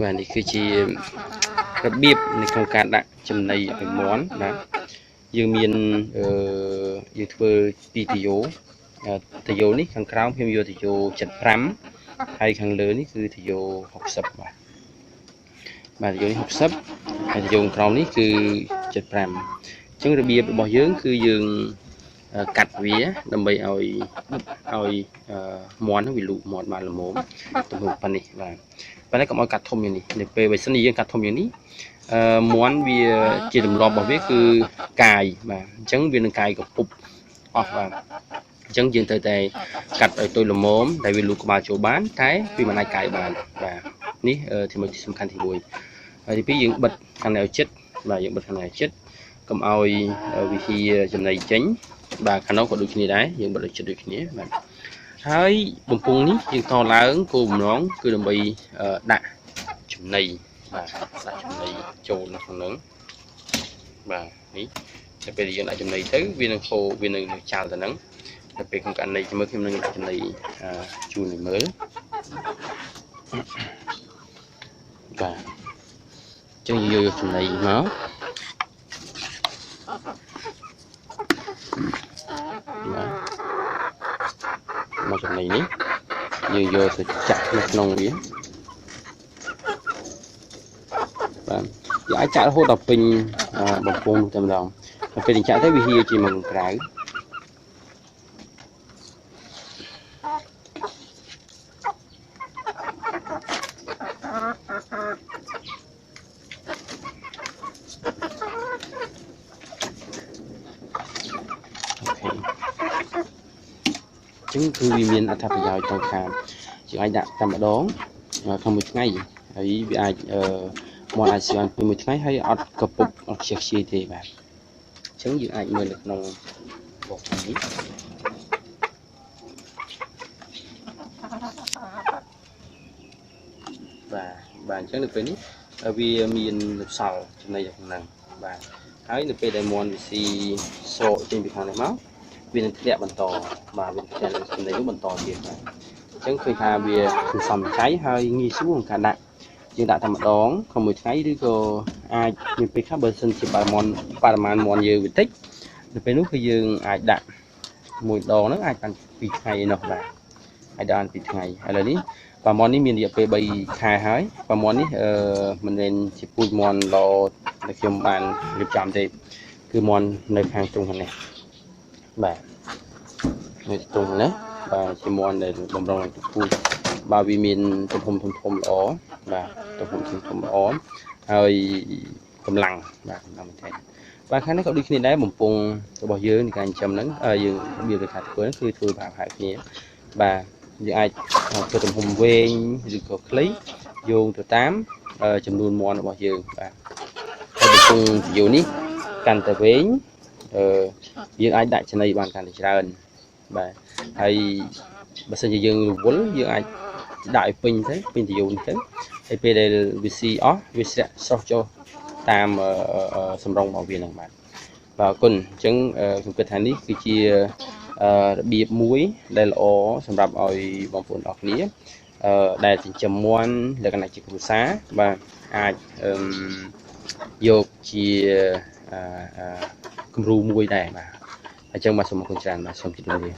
và nàyคือជារបៀបនៃក្នុងការដាក់ចំណីឲ្យមាន់បាទយើងមានយើងធ្វើពីតាយោនេះខាងក្រោមខ្ញុំយកតាយោ75ហើយខាងលើនេះគឺតាយោ60បាទតាយោនេះ60ហើយតាយោក្រោមនេះគឺ75អញ្ចឹងរបៀបរបស់យើងគឺយើងកាត់វាដើម្បីឲ្យមាន់ហ្នឹងវាលូកមាត់បានល្មមទំហំប៉ុណ្នេះបាទប៉ុន្តែកុំឲ្យកាត់ធំយ៉ាងនេះនៅពេលបើសិនជាយើងកាត់ធំយ៉ាងនេះមាន់វាជាទម្លាប់របស់វាគឺកាយបាទអញ្ចឹងវានឹងកាយកពុបអស់បាទអញ្ចឹងយើងត្រូវតែកាត់ឲ្យទុយល្មមដែលវាលូកក្បាលចូលបានតែវាមិនអាចកាយបានបាទនេះចំណុចសំខាន់ទី1ហើយទី2យើងបិទខាងនេះឲ្យជិតបាទយើងបិទខាងនេះឲ្យជិតកុំឲ្យវិហារចំណីចេញបាទខាងនោះក៏ដូចគ្នាដែរយើងបិទឲ្យជិតដូចគ្នាបាទហើយបំពង់នេះយើងតឡើងគោលបំណងគឺដើម្បីដាក់ចំណីបាទដាក់ចំណីចូលនៅក្នុងហ្នឹងបាទនេះតែពេលយើងដាក់ចំណីទៅវានឹងហូរវានឹងចោលទៅហ្នឹងតែពេលក្នុងករណីមើលខ្ញុំនឹងដាក់ចំណីជូនឲ្យមើលបាទអញ្ចឹងយើងយកចំណីមកចំណីនេះយើងយកទៅចាក់នៅក្នុងវាបាទយើងអាចចាក់រហូតដល់ពេញបំពង់នោះតែម្ដងដល់ពេលចាក់ទៅវាហៀជាមកក្រៅចឹងគឺវាមានអត្ថប្រយោជន៍ទៅខាងជាអាចដាក់តែម្ដងក្នុងមួយថ្ងៃហើយវាអាចមាន់អាចស្វានពេញមួយថ្ងៃហើយអត់កពុបអត់ខ្ជិះខ្ជាយទេបាទអញ្ចឹងយើងអាចមើលនៅក្នុងបោកនេះបាទអញ្ចឹងនៅពេលនេះវាមានសល់ចំណីនៅក្នុងហ្នឹងបាទហើយនៅពេលដែលមាន់វាស៊ីសកចេញពីខាងនេះមកវានឹងធ្លាក់បន្តបាទវាធ្លាក់នៅចំណីនោះបន្តទៀតបាទអញ្ចឹងឃើញថាវាសន្សំចៃហើយងាយស្រួលក្នុងការដាក់យើងដាក់តែម្ដងក្នុងមួយថ្ងៃឬក៏អាចមានពេលខ្លះបើសិនជាបរិមាណមាន់យើងវាតិចទៅពេលនោះគឺយើងអាចដាក់មួយដងហ្នឹងអាចបាន2ថ្ងៃឯនោះបាទអាចដាក់បាន2ថ្ងៃឥឡូវនេះប្រមាណនេះមានរយៈពេល3ខែហើយប្រមាណនេះមិនមែនជាពូជមាន់ល្អដែលខ្ញុំបានរៀបចំទេគឺមាន់នៅខាងទ្រុងខាងនេះបាទនៅទ្រុងនេះបាទជាមាន់ដែលបំរុងទៅពូជបើវាមានទំហំធំល្អបាទទំហំធំល្អហើយកម្លាំងបាទកម្លាំងមែនទេបាទខាងនេះក៏ដូចគ្នាដែរបំពង់របស់យើងในការចិញ្ចឹមហ្នឹងយើងរបៀបនៃការធ្វើហ្នឹងគឺធ្វើប្រហែលគ្នាបាទយើងអាចធ្វើទំហំវែងឬក៏ខ្លីយោងទៅតាមចំនួនមាន់របស់យើងបាទហើយបំពង់យោនេះកាន់តែវែងយើងអាចដាក់ចំណីបានកាន់តែច្រើនបាទហើយបើសិនជាយើងរវល់យើងអាចដាក់ឲ្យពេញតាយោនេះទៅហើយពេលដែលវាស៊ីអស់វាស្រស់ចុះតាមសម្រងរបស់វាហ្នឹងបាទអរគុណអញ្ចឹងខ្ញុំគិតថានេះគឺជារបៀបមួយដែលល្អសម្រាប់ឲ្យបងប្អូនអរគ្នាដែលចិញ្ចឹមមាន់លក្ខណៈជាគ្រួសារបាទអាចយកជាគំរូមួយដែរបាទអញ្ចឹងបាទសូមអរគុណច្រើនបាទសូមជម្រាបលា